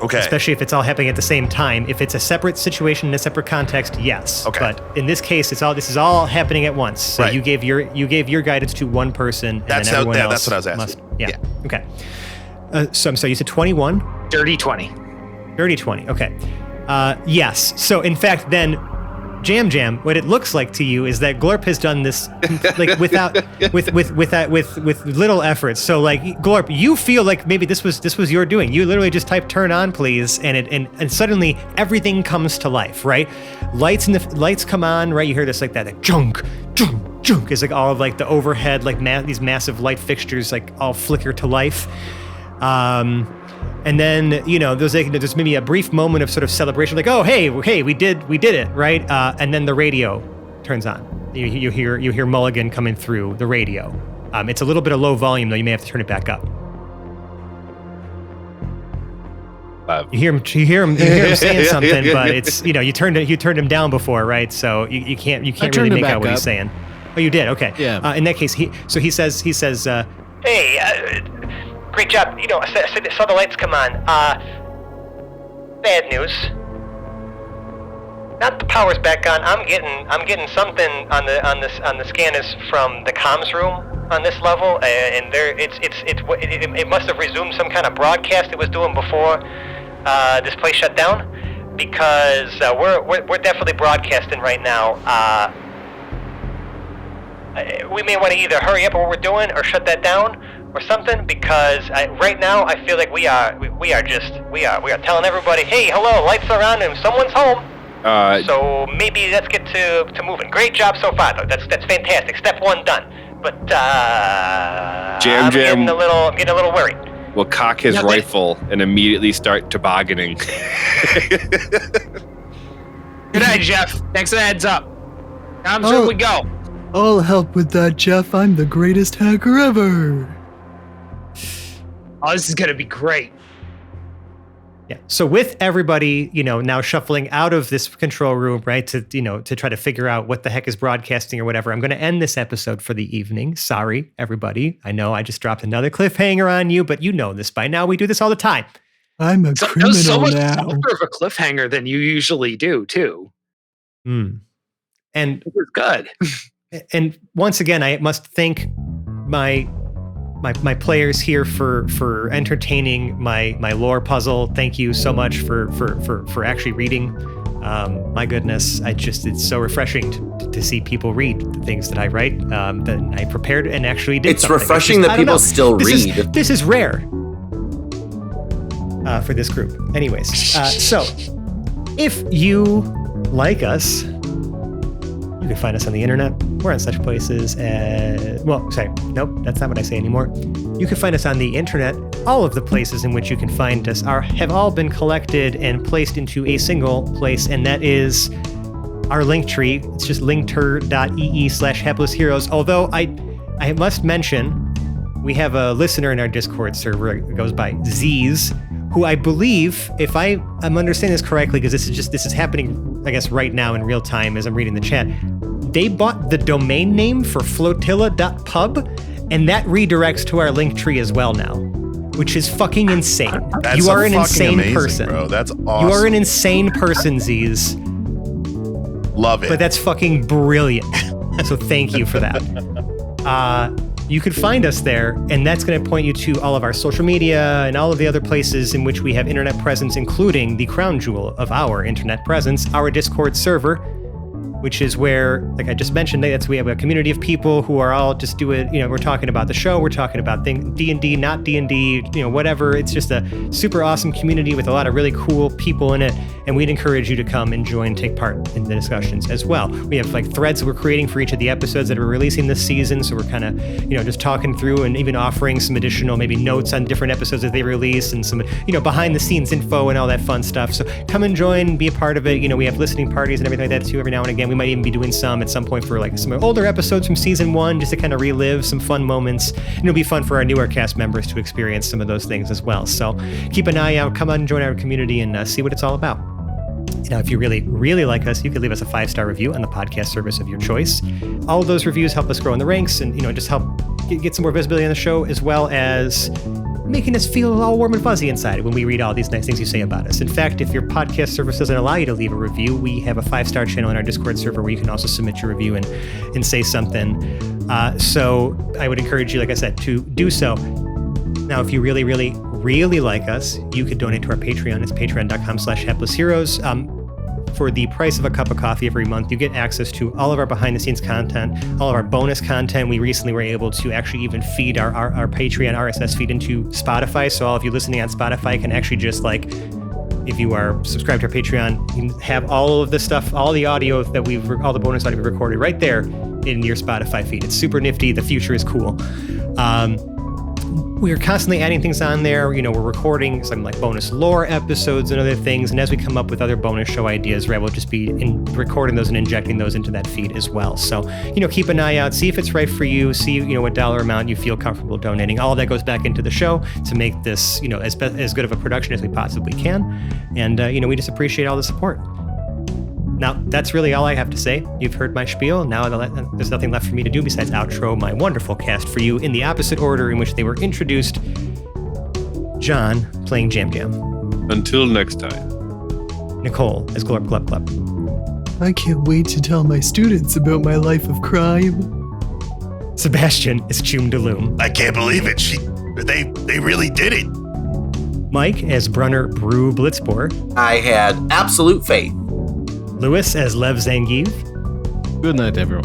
Okay. Especially if it's all happening at the same time. If it's a separate situation in a separate context, yes. Okay. But in this case, this is all happening at once. So right. you gave your guidance to one person, and then everyone else. That's what I was asking. Yeah. Okay. So I'm sorry. You said 21. Dirty 20. Dirty 20. Okay. Yes. So in fact, then. Jam Jam, what it looks like to you is that Glorp has done this like with little effort. So like Glorp, you feel like maybe this was your doing. You literally just type "turn on, please," and suddenly everything comes to life, right? Lights come on, right? You hear this like that junk, junk, junk. It's like all of like the overhead, like these massive light fixtures, like all flicker to life. And then, there's maybe a brief moment of sort of celebration, like, oh, hey, we did it, right? And then the radio turns on. You hear Mulligan coming through the radio. It's a little bit of low volume, though. You may have to turn it back up. You hear him saying something, but it's you turned him down before, right? So you can't really make out what he's saying. Oh, you did? Okay. Yeah. In that case, he says. Hey. Great job. I saw the lights come on. Bad news. Now that the power's back on, I'm getting something on the scanners from the comms room on this level, and it must have resumed some kind of broadcast it was doing before this place shut down, because we're definitely broadcasting right now. We may want to either hurry up what we're doing or shut that down or something, because right now I feel like we are telling everybody, hey, hello, lights are on and someone's home. So maybe let's get to moving. Great job so far, though. That's fantastic. Step 1 done. But I'm getting a little worried. Will cock his rifle and immediately start tobogganing. Good night, Jeff. Thanks for the heads up. Comms room we go. I'll help with that, Jeff. I'm the greatest hacker ever. Oh, this is going to be great. Yeah. So with everybody, now shuffling out of this control room, right, to try to figure out what the heck is broadcasting or whatever, I'm going to end this episode for the evening. Sorry, everybody. I know I just dropped another cliffhanger on you, but you know this by now. We do this all the time. I'm a criminal so much now. longer of a cliffhanger than you usually do, too. And it was good. And once again, I must thank my players here for entertaining my lore puzzle. Thank you so much for actually reading. My goodness, it's so refreshing to see people read the things that I write. That I prepared and actually did. It's refreshing that people still read. This is rare for this group. Anyways, so if you like us, you can find us on the internet. We're on such places as... nope, that's not what I say anymore. You can find us on the internet. All of the places in which you can find us have all been collected and placed into a single place, and that is our link tree. It's just linkter.ee/hapless heroes. Although I must mention, we have a listener in our Discord server. It goes by Z's, who I believe, if I'm understanding this correctly, because this is happening, I guess, right now in real time as I'm reading the chat. They bought the domain name for flotilla.pub, and that redirects to our link tree as well now, which is fucking insane. You are an insane person, bro. That's awesome. You are an insane person, Z's. Love it. But that's fucking brilliant. So thank you for that. You could find us there, and that's going to point you to all of our social media and all of the other places in which we have internet presence, including the crown jewel of our internet presence, our Discord server, which is where, like I just mentioned, we have a community of people who are all just we're talking about the show, we're talking about D&D, not D&D, whatever. It's just a super awesome community with a lot of really cool people in it, and we'd encourage you to come and join, take part in the discussions as well. We have like threads that we're creating for each of the episodes that we're releasing this season, so we're kind of, just talking through and even offering some additional maybe notes on different episodes that they release and some, behind the scenes info and all that fun stuff. So come and join, be a part of it. We have listening parties and everything like that too every now and again. We might even be doing some at some point for like some older episodes from season 1, just to kind of relive some fun moments. And it'll be fun for our newer cast members to experience some of those things as well. So keep an eye out, come on and join our community and see what it's all about. Now, if you really, really like us, you could leave us a 5-star review on the podcast service of your choice. All of those reviews help us grow in the ranks and, just help get some more visibility on the show, as well as making us feel all warm and fuzzy inside when we read all these nice things you say about us. In fact, if your podcast service doesn't allow you to leave a review, we have a 5-star channel in our Discord server where you can also submit your review and say something. So I would encourage you, like I said, to do so. Now, if you really, really, really like us, you could donate to our Patreon. It's patreon.com/haplessheroes. For the price of a cup of coffee every month, you get access to all of our behind-the-scenes content, all of our bonus content. We recently were able to actually even feed our Patreon RSS feed into Spotify. So all of you listening on Spotify can actually just if you are subscribed to our Patreon, you can have all of the stuff, all the audio that all the bonus audio we've recorded right there in your Spotify feed. It's super nifty. The future is cool. We're constantly adding things on there. We're recording some like bonus lore episodes and other things. And as we come up with other bonus show ideas, we're able to just be recording those and injecting those into that feed as well. So, keep an eye out, see if it's right for you, see, what dollar amount you feel comfortable donating. All of that goes back into the show to make this, as good of a production as we possibly can. And, we just appreciate all the support. Now, that's really all I have to say. You've heard my spiel. Now there's nothing left for me to do besides outro my wonderful cast for you in the opposite order in which they were introduced. John, playing Jam Jam. Until next time. Nicole, as Glorp Glub Glub. I can't wait to tell my students about my life of crime. Sebastian, as Choom Daloom. I can't believe it. They really did it. Mike, as Brunner Brew Blitzboar. I had absolute faith. Lewis, as Lev Zangief. Good night, everyone.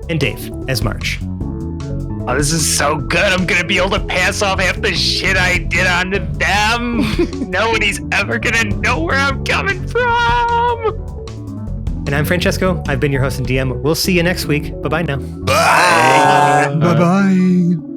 And Dave, as March. Oh, this is so good. I'm going to be able to pass off half the shit I did onto them. Nobody's ever going to know where I'm coming from. And I'm Francesco. I've been your host and DM. We'll see you next week. Bye-bye now. Bye. Bye-bye.